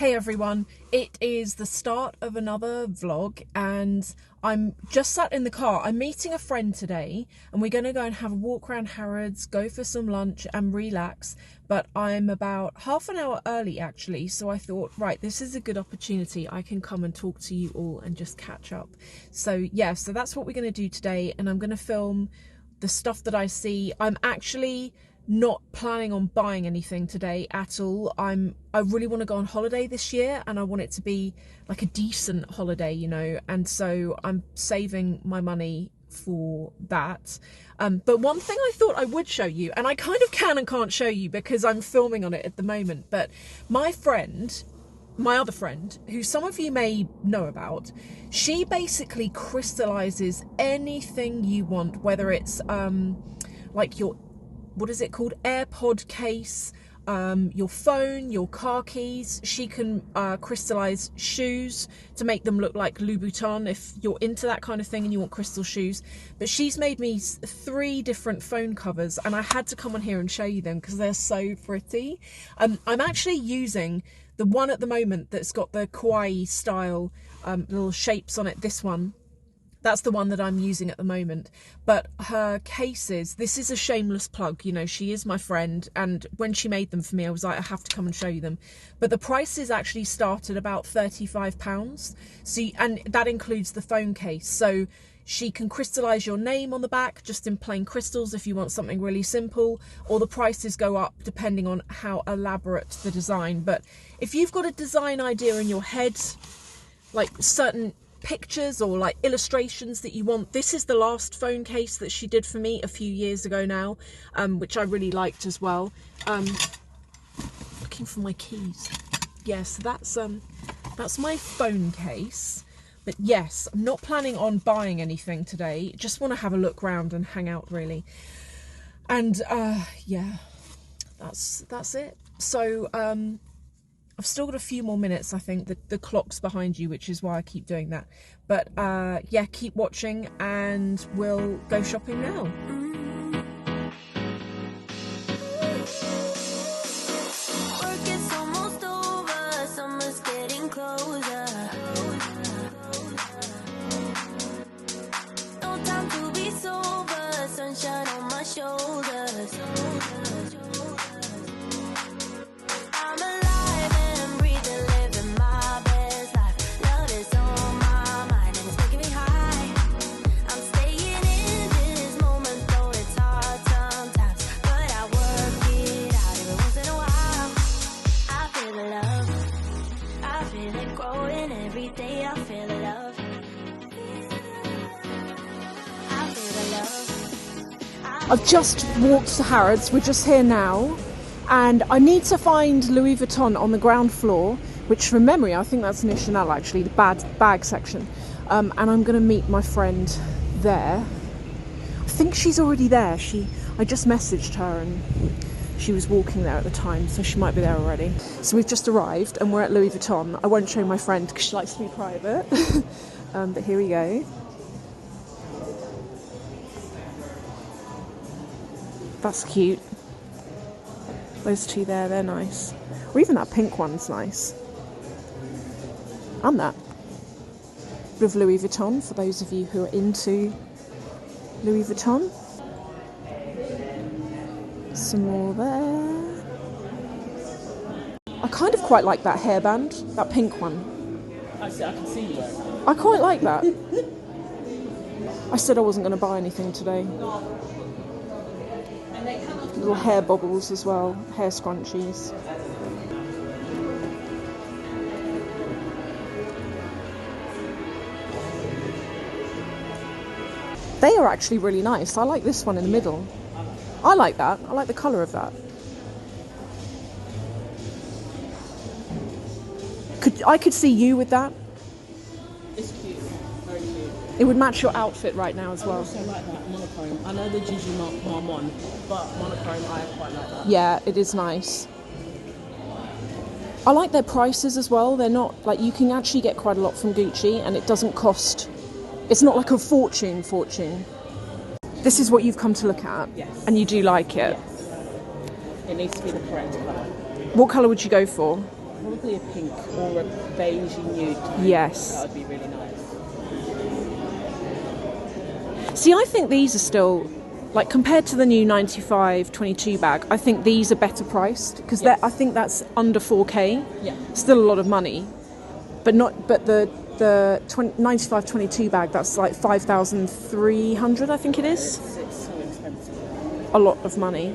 Hey everyone, it is the start of another vlog and I'm just sat in the car. I'm meeting a friend today and we're going to go and have a walk around Harrods, go for some lunch and relax, but I'm about half an hour early actually, so I thought, right, this is a good opportunity. I can come and talk to you all and just catch up. So yeah, so that's what we're going to do today, and I'm going to film the stuff that I see. I'm actually not planning on buying anything today at all. I really want to go on holiday this year and I want it to be like a decent holiday, you know, and so I'm saving my money for that. But one thing I thought I would show you, and I kind of can and can't show you because I'm filming on it at the moment, but my other friend, who some of you may know about, she basically crystallizes anything you want, whether it's like your, what is it called, AirPod case, your phone, your car keys. She can crystallize shoes to make them look like Louboutin if you're into that kind of thing and you want crystal shoes. But she's made me 3 different phone covers and I had to come on here and show you them because they're so pretty. I'm actually using the one at the moment that's got the kawaii style little shapes on it, this one. That's the one that I'm using at the moment. But her cases, this is a shameless plug, you know, she is my friend, and when she made them for me I was like, I have to come and show you them. But the prices actually start at about £35. And that includes the phone case. So she can crystallize your name on the back just in plain crystals if you want something really simple, or the prices go up depending on how elaborate the design. But if you've got a design idea in your head, like certain pictures or like illustrations that you want, this is the last phone case that she did for me a few years ago now, which I really liked as well. Looking for my keys. Yes, that's my phone case. But yes, I'm not planning on buying anything today, just want to have a look around and hang out really. And yeah, that's it. So I've still got a few more minutes, I think. The clock's behind you, which is why I keep doing that. But yeah, keep watching and we'll go shopping now. Work is almost over, summer's getting closer. No time to be sober, sunshine on my shoulders. I've just walked to Harrods, we're just here now, and I need to find Louis Vuitton on the ground floor, which from memory, I think that's near Chanel actually, the bag section. And I'm going to meet my friend there. I think she's already there. I just messaged her and she was walking there at the time, so she might be there already. So we've just arrived and we're at Louis Vuitton. I won't show my friend because she likes to be private, but here we go. That's cute. Those two there, they're nice. Or even that pink one's nice. And that. Bit of Louis Vuitton for those of you who are into Louis Vuitton. Some more there. I kind of quite like that hairband, that pink one. I can see you wearing it. I quite like that. I said I wasn't going to buy anything today. Little hair bobbles as well, hair scrunchies. They are actually really nice. I like this one in the middle. I like that. I like the colour of that. I could see you with that. It's cute, very cute. It would match your outfit right now as well. I also like that monochrome. I know the Gigi Mark one, but monochrome, I quite like that. Yeah, it is nice. I like their prices as well. They're not, like, you can actually get quite a lot from Gucci and it doesn't cost, it's not like a fortune. This is what you've come to look at? Yes. And you do like it? Yes. It needs to be the correct colour. What colour would you go for? Probably a pink or a beige nude tone. Yes. That would be really nice. See, I think these are still, like, compared to the new 95-22 bag, I think these are better priced, because Yes. I think that's under 4K. Yeah. Still a lot of money, but the 95-22 bag, that's like 5,300, I think it is. It's so expensive. A lot of money.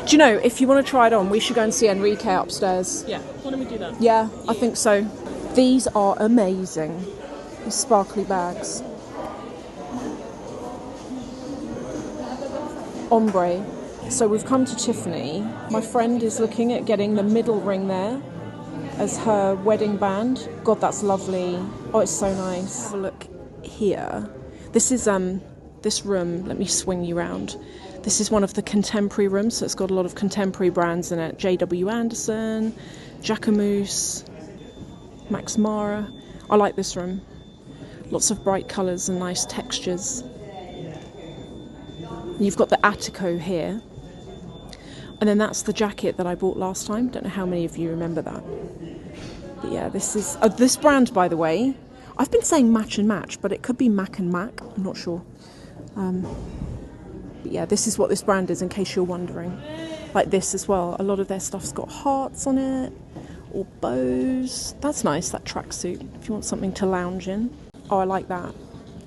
Do you know, if you want to try it on, we should go and see Enrique upstairs. Yeah. Why don't we do that? Yeah, I think so. These are amazing. These sparkly bags. Ombre. So we've come to Tiffany. My friend is looking at getting the middle ring there as her wedding band. God, that's lovely. Oh, it's so nice. Have a look here. This is this room. Let me swing you round. This is one of the contemporary rooms, so it's got a lot of contemporary brands in it. J.W. Anderson, Jacquemus, Max Mara. I like this room. Lots of bright colours and nice textures. You've got the Attico here. And then that's the jacket that I bought last time. Don't know how many of you remember that. But yeah, this is... this brand, by the way, I've been saying Match and Match, but it could be Mac and Mac. I'm not sure. But yeah, this is what this brand is, in case you're wondering. Like this as well. A lot of their stuff's got hearts on it. Or bows. That's nice, that tracksuit, if you want something to lounge in. Oh, I like that.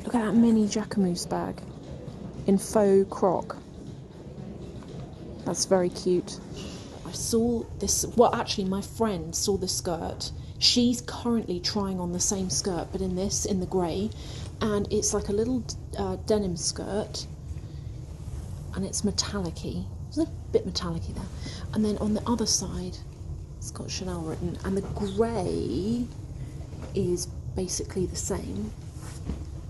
Look at that mini Jacquemus bag. In faux croc. That's very cute. I saw this, well actually my friend saw the skirt. She's currently trying on the same skirt, but in the grey, and it's like a little denim skirt, and it's metallic-y. There's a bit metallic-y there. And then on the other side, it's got Chanel written, and the grey is basically the same,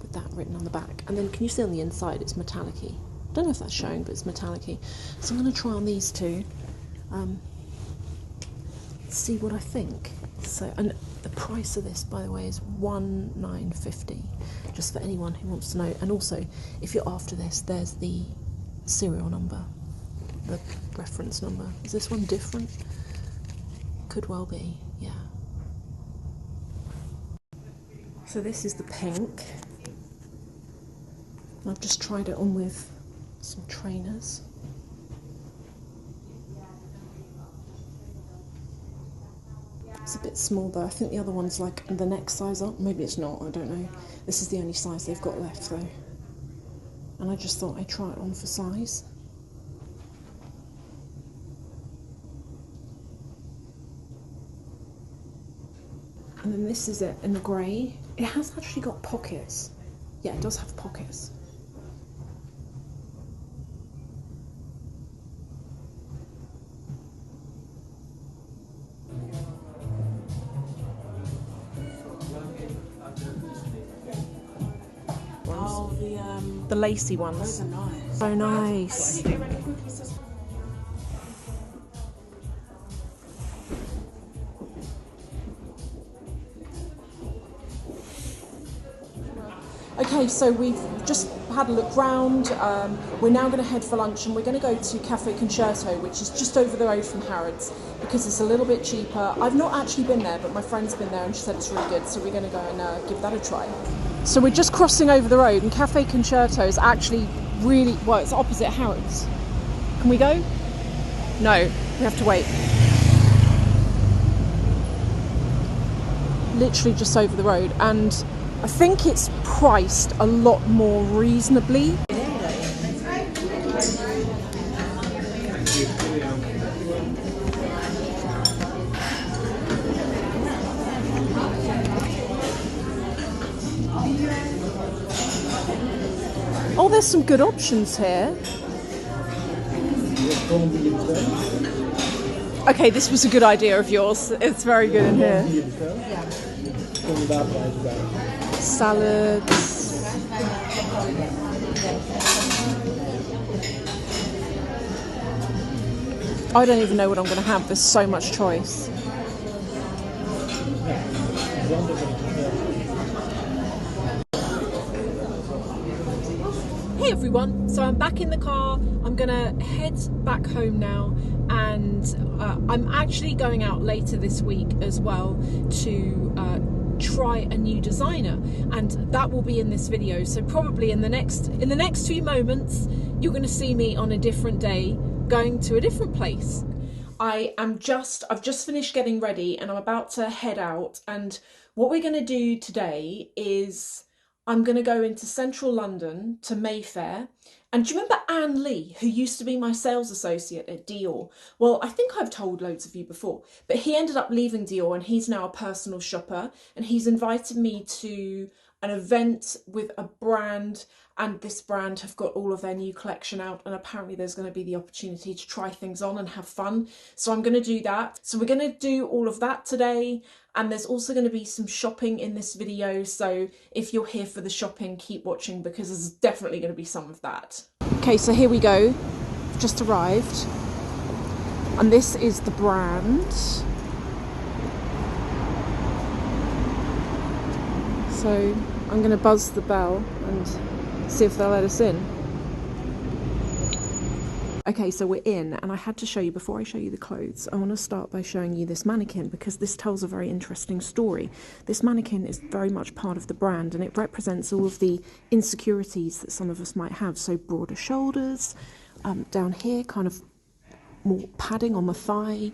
with that written on the back. And then can you see on the inside it's metallic-y? I don't know if that's showing, but it's metallic-y. So I'm going to try on these two, see what I think. So, and the price of this, by the way, is $19.50, just for anyone who wants to know. And also, if you're after this, there's the serial number, the reference number. Is this one different? Could well be, yeah. So this is the pink. I've just tried it on with some trainers. It's a bit small though. I think the other one's like the next size up. Maybe it's not, I don't know. This is the only size they've got left though. And I just thought I'd try it on for size. And then this is it in the grey. It has actually got pockets. Yeah, it does have pockets. Oh, The lacy ones. those are nice. So nice. Okay, so we've just had a look round. We're now going to head for lunch, and we're going to go to Cafe Concerto, which is just over the road from Harrods, because it's a little bit cheaper. I've not actually been there, but my friend's been there and she said it's really good, so we're going to go and give that a try. So we're just crossing over the road, and Cafe Concerto is actually really, well, it's opposite Harrods. Can we go? No, we have to wait. Literally just over the road, and I think it's priced a lot more reasonably. Oh, there's some good options here. Okay, this was a good idea of yours. It's very good in here. Salads. I don't even know what I'm going to have. There's so much choice. Hey everyone, so I'm back in the car. I'm gonna head back home now, and I'm actually going out later this week as well to try a new designer, and that will be in this video. So probably in the next few moments you're going to see me on a different day going to a different place. I've just finished getting ready and I'm about to head out, and what we're going to do today is I'm going to go into central London to Mayfair. And do you remember Anne Lee, who used to be my sales associate at Dior? Well, I think I've told loads of you before, but he ended up leaving Dior and he's now a personal shopper, and he's invited me to an event with a brand, and this brand have got all of their new collection out, and apparently there's going to be the opportunity to try things on and have fun. So I'm going to do that. So we're going to do all of that today, and there's also going to be some shopping in this video. So if you're here for the shopping, keep watching because there's definitely going to be some of that. Okay, so here we go. I've just arrived, and this is the brand. So I'm going to buzz the bell and see if they'll let us in. Okay, so we're in, and I had to show you, before I show you the clothes, I want to start by showing you this mannequin because this tells a very interesting story. This mannequin is very much part of the brand, and it represents all of the insecurities that some of us might have. So broader shoulders, down here, kind of more padding on the thigh,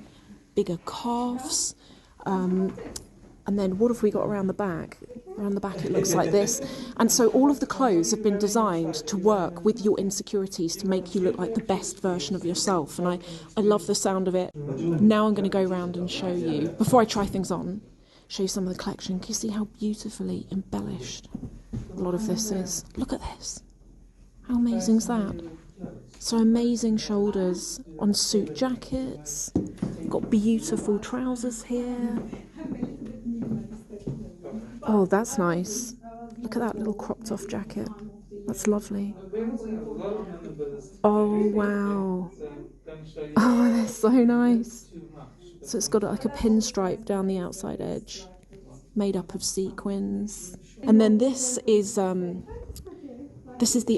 bigger calves, and then what have we got around the back? Around the back it looks like this. And so all of the clothes have been designed to work with your insecurities to make you look like the best version of yourself. And I love the sound of it. Now I'm going to go around and show you, before I try things on, show you some of the collection. Can you see how beautifully embellished a lot of this is? Look at this. How amazing is that? So amazing shoulders on suit jackets. Got beautiful trousers here. Oh, that's nice. Look at that little cropped off jacket. That's lovely. Oh, wow. Oh, that's so nice. So it's got like a pinstripe down the outside edge, made up of sequins. And then this is the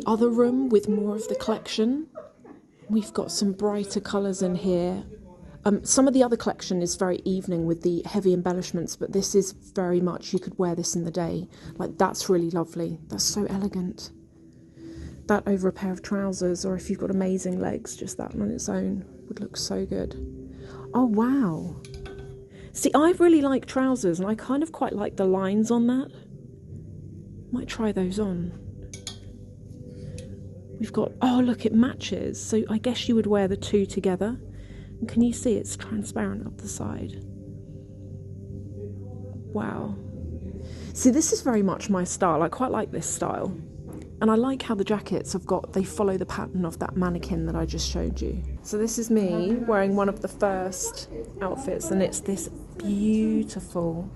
other room with more of the collection. We've got some brighter colours in here. Some of the other collection is very evening with the heavy embellishments, but this is very much, you could wear this in the day. Like, that's really lovely. That's so elegant. That over a pair of trousers, or if you've got amazing legs, just that on its own would look so good. Oh, wow. See, I really like trousers, and I kind of quite like the lines on that. Might try those on. We've got, oh, look, it matches. So I guess you would wear the two together. And can you see it's transparent up the side? Wow. See, this is very much my style. I quite like this style. And I like how the jackets they follow the pattern of that mannequin that I just showed you. So this is me wearing one of the first outfits, and it's this beautiful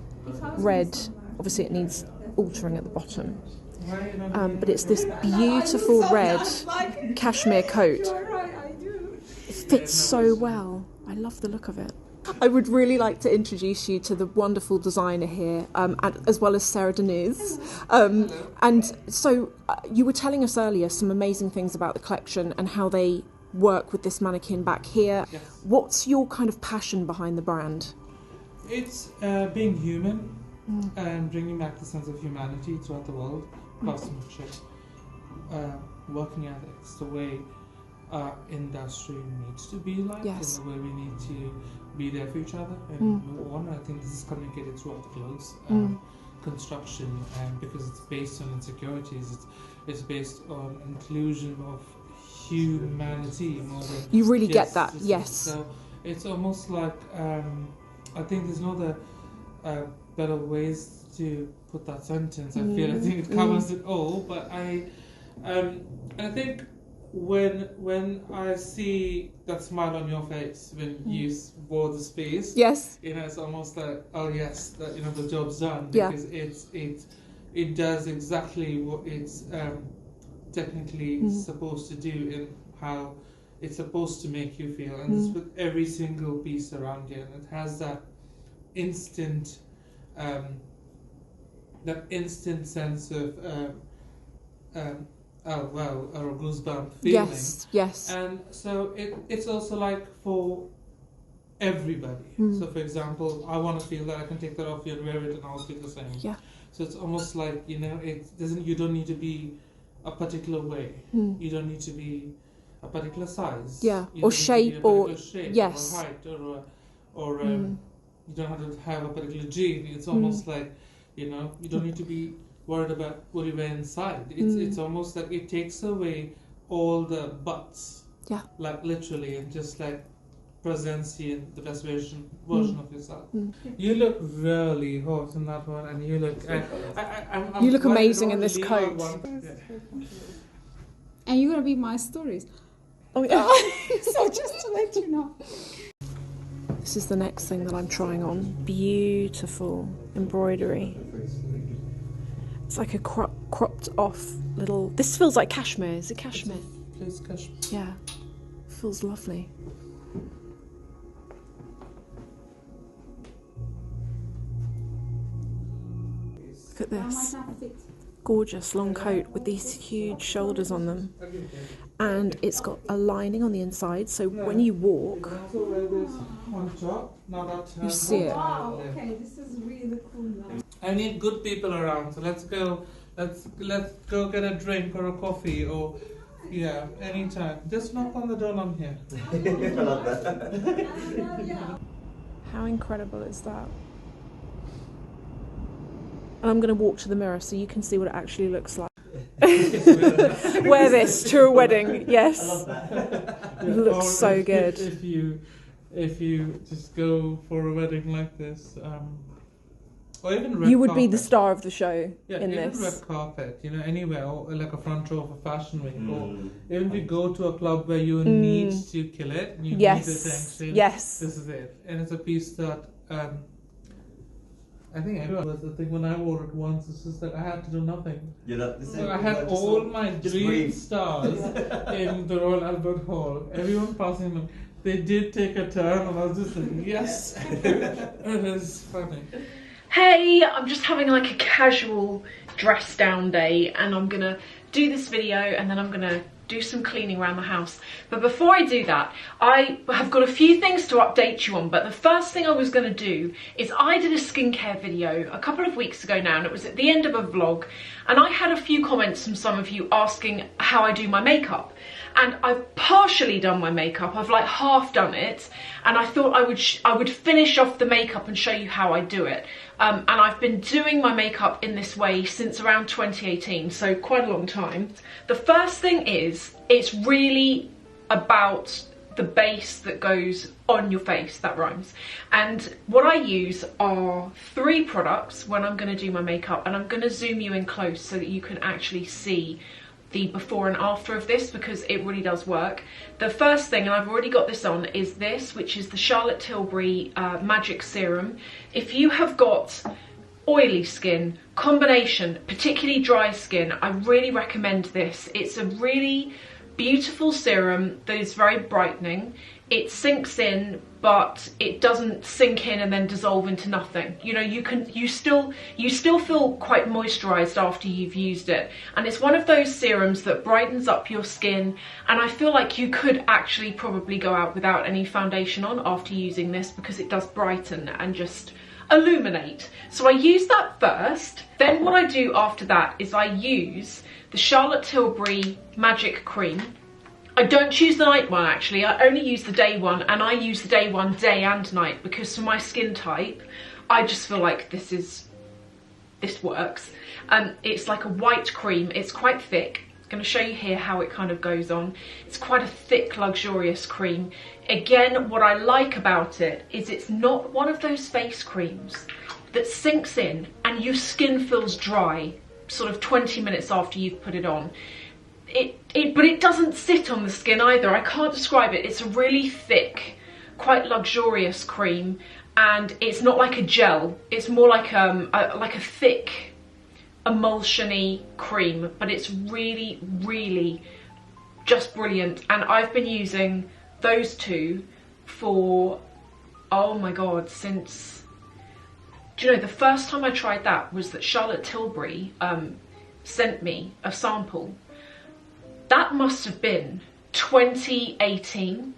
red. Obviously it needs altering at the bottom. But it's this beautiful red cashmere coat. It fits so well. I love the look of it. I would really like to introduce you to the wonderful designer here, as well as Sarah Denise. And so you were telling us earlier some amazing things about the collection and how they work with this mannequin back here. Yes. What's your kind of passion behind the brand? It's being human and bringing back the sense of humanity throughout the world, craftsmanship, working ethics, the way our industry needs to be like, Yes. and the way we need to be there for each other and move on. I think this is communicated throughout the clothes construction, because it's based on insecurities. It's based on inclusion of humanity more than You really get that, yes. So it's almost like I think there's no other better ways to put that sentence. I think it covers it all. But I think when I see that smile on your face when you wore the space, Yes. it's almost like, oh yes, that the job's done, Yeah. because it does exactly what it's technically supposed to do and how it's supposed to make you feel, and it's with every single piece around you, and it has that instant sense of oh wow, or a goosebump feeling. Yes, yes. And so it's also like for everybody. So for example, I want to feel that I can take that off you and wear it and I'll feel the same. Yeah. So it's almost like, you know, you don't need to be a particular way. You don't need to be a particular size. Yeah. You Or don't need to be shape a or particular shape yes. or height or you don't have to have a particular gene. It's almost like, you know, you don't need to be worried about what you wear inside. It's almost like it takes away all the buts. Yeah. Like literally, and just like presents you in the best version of yourself. You look really hot in that one, and you look. I'm You look glad amazing in don't this leave coat. out one- Yeah. And you're gonna be my stories. Oh yeah. So just to let you know. This is the next thing that I'm trying on. Beautiful embroidery. It's like a cropped off little. This feels like cashmere. Is it cashmere? Please, Kash. Yeah. Feels lovely. Look at this. Gorgeous long coat with these huge shoulders on them. And it's got a lining on the inside, so when you walk, Also wear this on top. Now that you see it. Wow, okay, this is really cool now. I need good people around, so let's go get a drink or a coffee or yeah, anytime. Just knock on the door, I'm here. How incredible is that? And I'm going to walk to the mirror so you can see what it actually looks like. Wear this to a wedding, yes. It looks Or so good. If you just go for a wedding like this, or even red You would be the carpet. star of the show Yeah, in even this. red carpet, you know, anywhere, or like a front row of a fashion week, or even if you go to a club where you need to kill it, you need Yes, attention. yes. This is it, and it's a piece that I think everyone was the thing when I wore it once. It's just that I had to do nothing. So I had all my dream stars in the Royal Albert Hall. Everyone passing me, they did take a turn, and I was just like, yes, it is funny. Hey, I'm just having like a casual dress down day and I'm gonna do this video and then I'm gonna do some cleaning around the house. But before I do that, I have got a few things to update you on, but the first thing I was gonna do is I did a skincare video a couple of weeks ago now, and it was at the end of a vlog, and I had a few comments from some of you asking how I do my makeup. And I've partially done my makeup, I've like half done it, and I thought I would finish off the makeup and show you how I do it. And I've been doing my makeup in this way since around 2018, so quite a long time. The first thing is, it's really about the base that goes on your face, that rhymes. And what I use are 3 products when I'm going to do my makeup, and I'm going to zoom you in close so that you can actually see the before and after of this, because it really does work. The first thing, and I've already got this on, is this, which is the Charlotte Tilbury Magic Serum. If you have got oily skin, combination, particularly dry skin, I really recommend this. It's a really beautiful serum that is very brightening. It sinks in, but it doesn't sink in and then dissolve into nothing. You know, you still feel quite moisturized after you've used it. And it's one of those serums that brightens up your skin, and I feel like you could actually probably go out without any foundation on after using this, because it does brighten and just illuminate. So I use that first. Then what I do after that is I use the Charlotte Tilbury Magic Cream. I don't choose the night one actually, I only use the day one, and I use the day one day and night because for my skin type, I just feel like this works. It's like a white cream, it's quite thick. I'm going to show you here how it kind of goes on. It's quite a thick, luxurious cream. Again, what I like about it is it's not one of those face creams that sinks in and your skin feels dry sort of 20 minutes after you've put it on. But it doesn't sit on the skin either. I can't describe it. It's a really thick, quite luxurious cream, and it's not like a gel. It's more like a thick, emulsiony cream, but it's really, really just brilliant. And I've been using those 2 for, oh my god, since, do you know, the first time I tried that was that Charlotte Tilbury sent me a sample. That must have been 2018.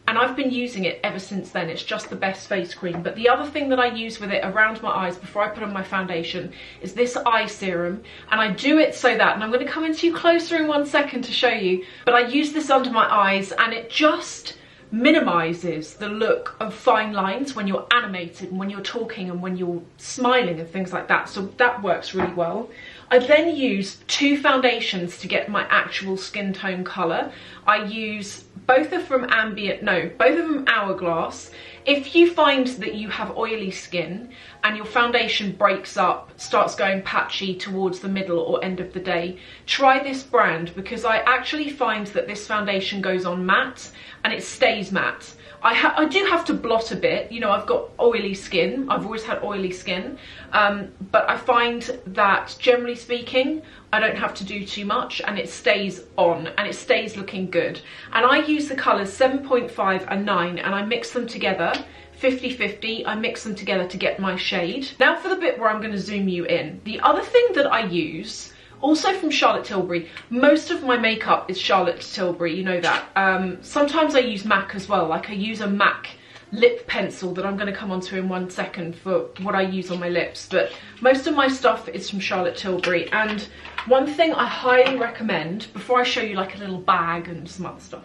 And I've been using it ever since then. It's just the best face cream. But the other thing that I use with it around my eyes before I put on my foundation is this eye serum. And I do it so that, and I'm going to come into you closer in 1 second to show you, but I use this under my eyes and it just minimises the look of fine lines when you're animated and when you're talking and when you're smiling and things like that. So that works really well. I then use 2 foundations to get my actual skin tone colour. I use both of them Hourglass. If you find that you have oily skin and your foundation breaks up, starts going patchy towards the middle or end of the day, try this brand, because I actually find that this foundation goes on matte and it stays matte. I do have to blot a bit, you know, I've got oily skin, I've always had oily skin, but I find that generally speaking, I don't have to do too much and it stays on and it stays looking good. And I use the colours 7.5 and 9 and I mix them together, 50-50, I mix them together to get my shade. Now for the bit where I'm going to zoom you in. The other thing that I use, also from Charlotte Tilbury, most of my makeup is Charlotte Tilbury, you know that. Sometimes I use MAC as well, like I use a MAC lip pencil that I'm going to come onto in 1 second for what I use on my lips, but most of my stuff is from Charlotte Tilbury. And one thing I highly recommend, before I show you like a little bag and some other stuff,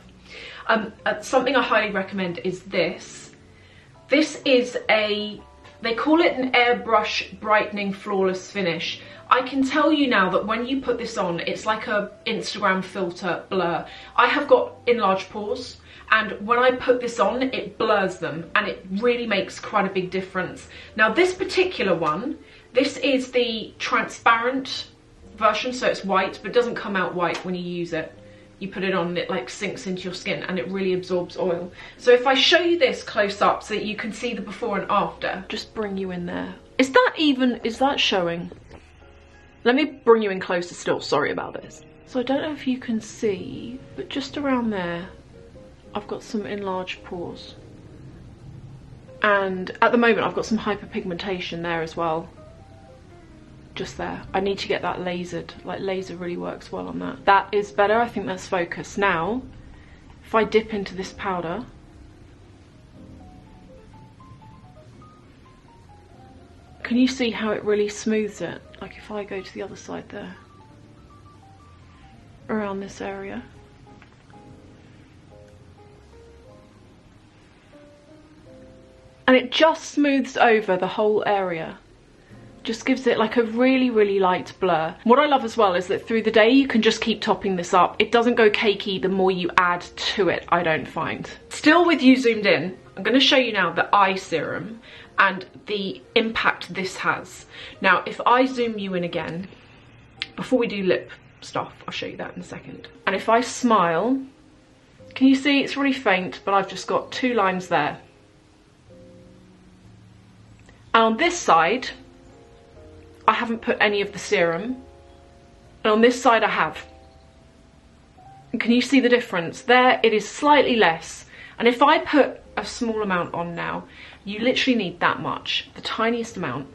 something I highly recommend is this. This is they call it an airbrush brightening flawless finish. I can tell you now that when you put this on, it's like a Instagram filter blur. I have got enlarged pores, and when I put this on, it blurs them, and it really makes quite a big difference. Now this particular one, this is the transparent version, so it's white, but it doesn't come out white when you use it. You put it on and it like sinks into your skin and it really absorbs oil. So if I show you this close up so that you can see the before and after, just bring you in there. Is that showing? Let me bring you in closer still, sorry about this. So I don't know if you can see, but just around there, I've got some enlarged pores. And at the moment, I've got some hyperpigmentation there as well. Just there. I need to get that lasered, like laser really works well on that. That is better, I think that's focus. Now, if I dip into this powder, can you see how it really smooths it? Like if I go to the other side there, around this area. And it just smooths over the whole area. Just gives it like a really, really light blur. What I love as well is that through the day you can just keep topping this up. It doesn't go cakey the more you add to it, I don't find. Still with you zoomed in, I'm going to show you now the eye serum and the impact this has. Now if I zoom you in again, before we do lip stuff, I'll show you that in a second. And if I smile, can you see it's really faint, but I've just got 2 lines there. And on this side, I haven't put any of the serum, and on this side I have. And can you see the difference? There it is slightly less, and if I put a small amount on now, you literally need that much, the tiniest amount.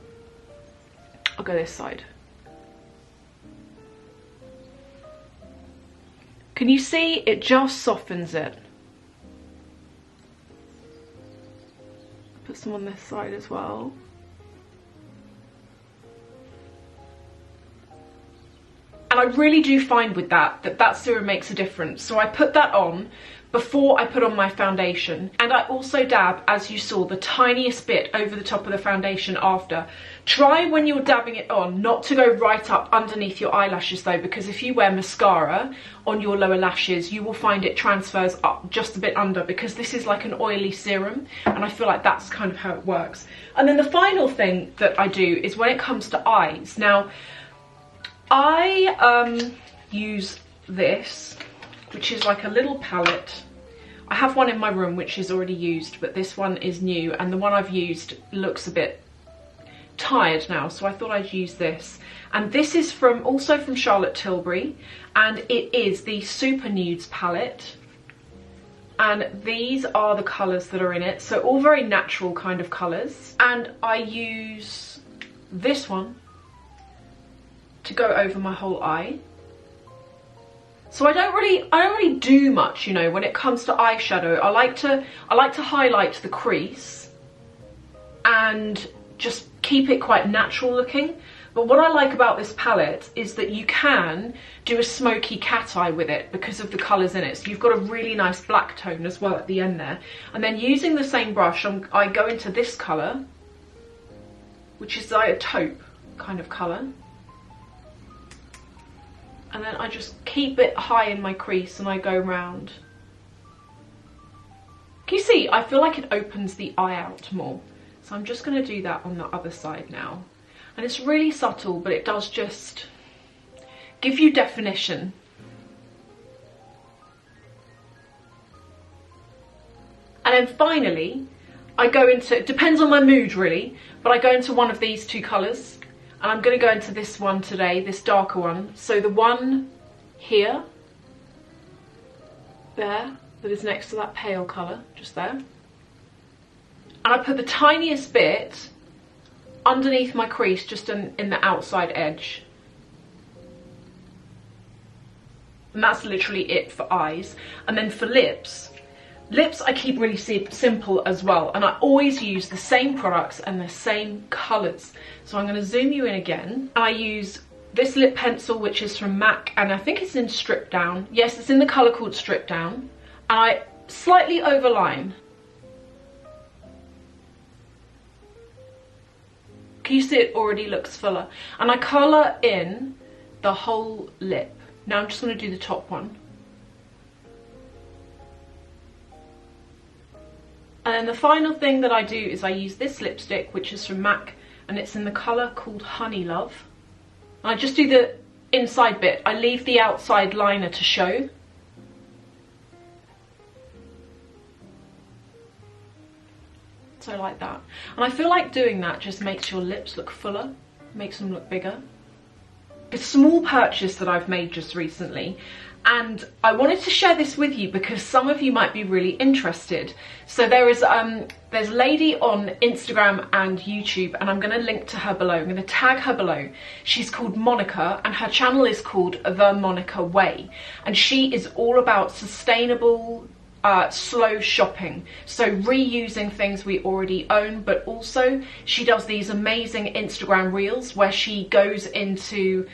I'll go this side. Can you see it just softens it? Put some on this side as well. And I really do find with that serum makes a difference. So I put that on before I put on my foundation. And I also dab, as you saw, the tiniest bit over the top of the foundation after. Try when you're dabbing it on not to go right up underneath your eyelashes though, because if you wear mascara on your lower lashes, you will find it transfers up just a bit under, because this is like an oily serum, and I feel like that's kind of how it works. And then the final thing that I do is when it comes to eyes. Now, I use this, which is like a little palette. I have one in my room which is already used, but this one is new, and the one I've used looks a bit tired now, so I thought I'd use this. And this is also from Charlotte Tilbury, and it is the Super Nudes palette. And these are the colours that are in it, so all very natural kind of colours. And I use this one to go over my whole eye. So I don't really do much, you know, when it comes to eyeshadow. I like to highlight the crease and just keep it quite natural looking. But what I like about this palette is that you can do a smoky cat eye with it because of the colours in it. So you've got a really nice black tone as well at the end there. And then using the same brush, I go into this colour, which is like a taupe kind of colour. And then I just keep it high in my crease and I go round. Can you see? I feel like it opens the eye out more. So I'm just going to do that on the other side now. And it's really subtle, but it does just give you definition. And then finally, I go into, it depends on my mood really, but I go into one of these two colours. And I'm going to go into this one today, this darker one. So the one here, there, that is next to that pale colour, just there. And I put the tiniest bit underneath my crease, just in the outside edge. And that's literally it for eyes. And then for lips I keep really simple as well. And I always use the same products and the same colours. So I'm going to zoom you in again. I use this lip pencil, which is from MAC, and I think it's in Stripdown. Yes, it's in the colour called Stripdown. And I slightly overline. Can you see it already looks fuller? And I colour in the whole lip. Now I'm just going to do the top one. And then the final thing that I do is I use this lipstick, which is from MAC, and it's in the colour called Honeylove. And I just do the inside bit. I leave the outside liner to show. So like that. And I feel like doing that just makes your lips look fuller, makes them look bigger. It's a small purchase that I've made just recently, and I wanted to share this with you because some of you might be really interested. So there's a lady on Instagram and YouTube, and I'm going to link to her below. I'm going to tag her below. She's called Monica, and her channel is called The Monica Way, and she is all about sustainable slow shopping, so reusing things we already own, but also she does these amazing Instagram reels where she goes into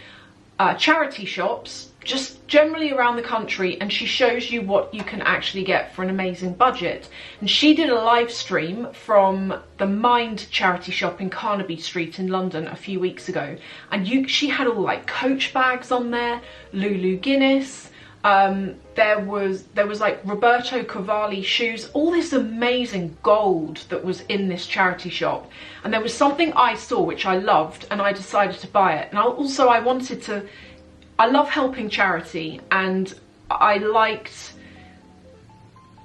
charity shops just generally around the country, and she shows you what you can actually get for an amazing budget. And she did a live stream from the Mind charity shop in Carnaby Street in London a few weeks ago, and she had all like Coach bags on there, Lulu Guinness, there was like Roberto Cavalli shoes, all this amazing gold that was in this charity shop. And there was something I saw which I loved, and I decided to buy it. And I love helping charity, and I liked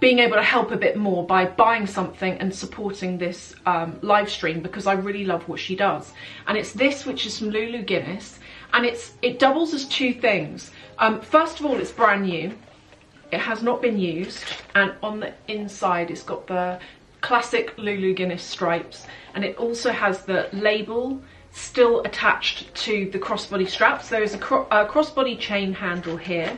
being able to help a bit more by buying something and supporting this live stream, because I really love what she does. And it's this, which is from Lulu Guinness, and it doubles as two things. First of all, it's brand new. It has not been used, and on the inside it's got the classic Lulu Guinness stripes, and it also has the label still attached to the crossbody straps. There is a crossbody chain handle here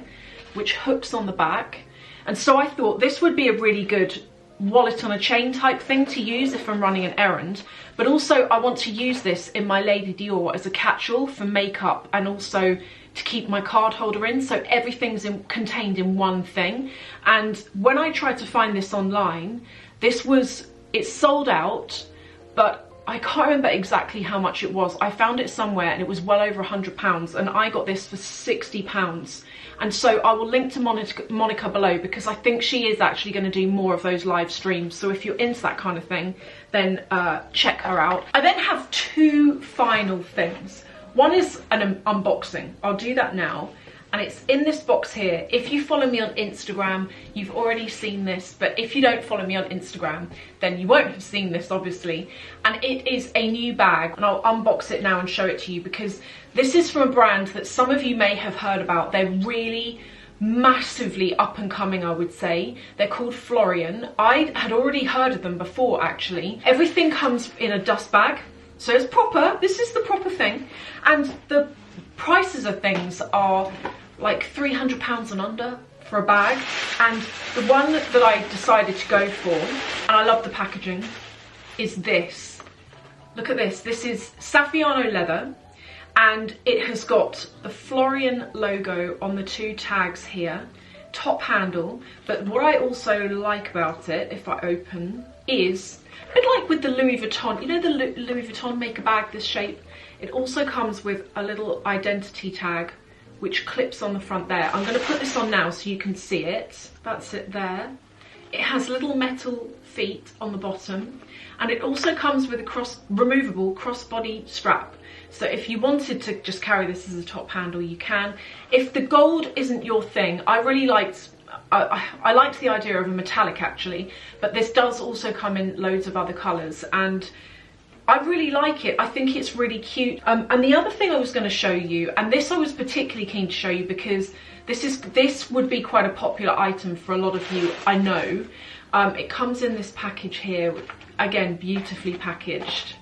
which hooks on the back, and so I thought this would be a really good wallet on a chain type thing to use if I'm running an errand. But also I want to use this in my Lady Dior as a catch-all for makeup, and also to keep my card holder in, so everything's contained in one thing. And when I tried to find this online, it's sold out, but I can't remember exactly how much it was. I found it somewhere and it was well over £100, and I got this for £60. And so I will link to Monica below, because I think she is actually going to do more of those live streams. So if you're into that kind of thing, then check her out. I then have two final things. One is an unboxing. I'll do that now. And it's in this box here. If you follow me on Instagram, you've already seen this, but if you don't follow me on Instagram, then you won't have seen this, obviously. And it is a new bag, and I'll unbox it now and show it to you, because this is from a brand that some of you may have heard about. They're really massively up and coming, I would say. They're called Florian. I had already heard of them before, actually. Everything comes in a dust bag, so it's proper. This is the proper thing. And the prices of things are like £300 and under for a bag. And the one that I decided to go for, and I love the packaging, is this. Look at this. This is Saffiano leather, and it has got the Florian logo on the 2 tags here, top handle. But what I also like about it, if I open, is a bit like with the Louis Vuitton, you know the Louis Vuitton make a bag this shape? It also comes with a little identity tag which clips on the front there. I'm going to put this on now so you can see it. That's it there. It has little metal feet on the bottom, and it also comes with a removable crossbody strap. So if you wanted to just carry this as a top handle, you can. If the gold isn't your thing, I really liked, I liked the idea of a metallic actually, but this does also come in loads of other colours, and I really like it. I think it's really cute. And the other thing I was going to show you, and this I was particularly keen to show you because this would be quite a popular item for a lot of you, I know. It comes in this package here, again, beautifully packaged.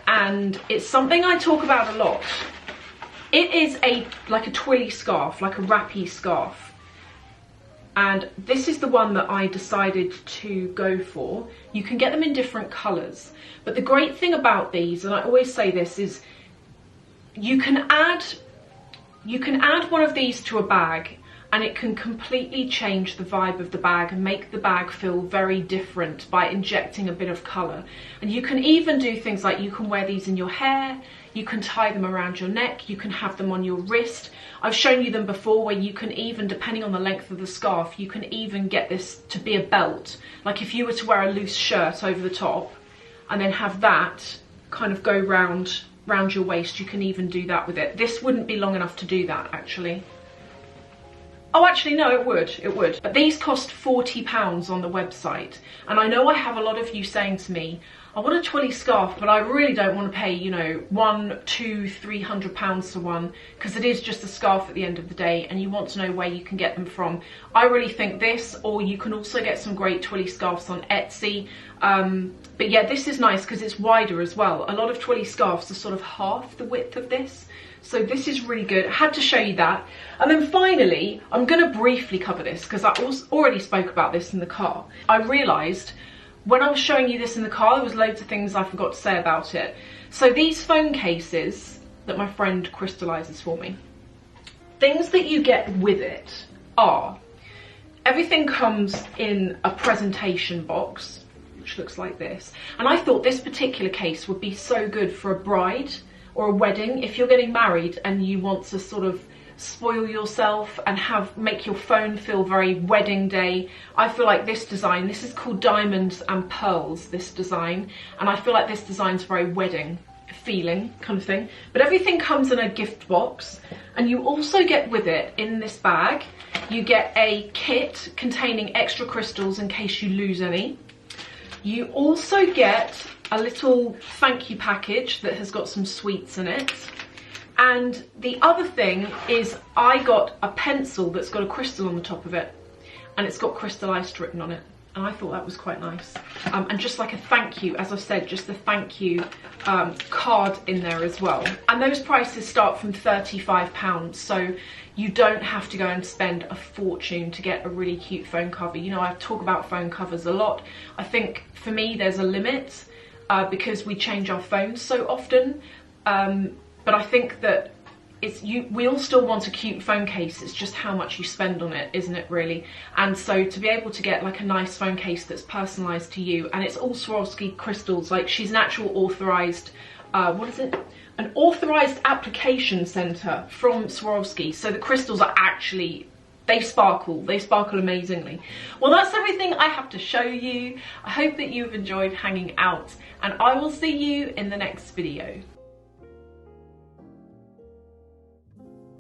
And it's something I talk about a lot. It is like a twilly scarf, like a wrappy scarf. And this is the one that I decided to go for. You can get them in different colours. But the great thing about these, and I always say this, is you can add one of these to a bag, and it can completely change the vibe of the bag and make the bag feel very different by injecting a bit of colour. And you can even do things like you can wear these in your hair, you can tie them around your neck, you can have them on your wrist. I've shown you them before where you can even, depending on the length of the scarf, you can even get this to be a belt. Like if you were to wear a loose shirt over the top and then have that kind of go round your waist, you can even do that with it. This wouldn't be long enough to do that actually. Oh, actually, no, it would. But these cost £40 on the website. And I know I have a lot of you saying to me, I want a twilly scarf, but I really don't want to pay, you know, £100, £200, £300 for one, because it is just a scarf at the end of the day, and you want to know where you can get them from. I really think this, or you can also get some great twilly scarves on Etsy. But yeah, this is nice because it's wider as well. A lot of twilly scarves are sort of half the width of this. So this is really good. I had to show you that. And then finally, I'm going to briefly cover this because I already spoke about this in the car. I realised when I was showing you this in the car, there was loads of things I forgot to say about it. So these phone cases that my friend crystallises for me, things that you get with it are, everything comes in a presentation box, which looks like this. And I thought this particular case would be so good for a bride or a wedding. If you're getting married and you want to sort of spoil yourself and make your phone feel very wedding day, I feel like this design, this is called Diamonds and Pearls, this design, and I feel like this design's very wedding feeling kind of thing. But everything comes in a gift box, and you also get with it in this bag, you get a kit containing extra crystals in case you lose any. You also get a little thank you package that has got some sweets in it. And the other thing is I got a pencil that's got a crystal on the top of it, and it's got crystallized written on it. And I thought that was quite nice. And just like a thank you, as I said, just a thank you card in there as well. And those prices start from £35, so you don't have to go and spend a fortune to get a really cute phone cover. You know, I talk about phone covers a lot. I think for me there's a limit because we change our phones so often. But I think that we all still want a cute phone case. It's just how much you spend on it, isn't it, really? And so to be able to get like a nice phone case that's personalised to you, and it's all Swarovski crystals, like she's an actual authorised, what is it? An authorised application centre from Swarovski. So the crystals are actually, they sparkle amazingly. Well, that's everything I have to show you. I hope that you've enjoyed hanging out, and I will see you in the next video.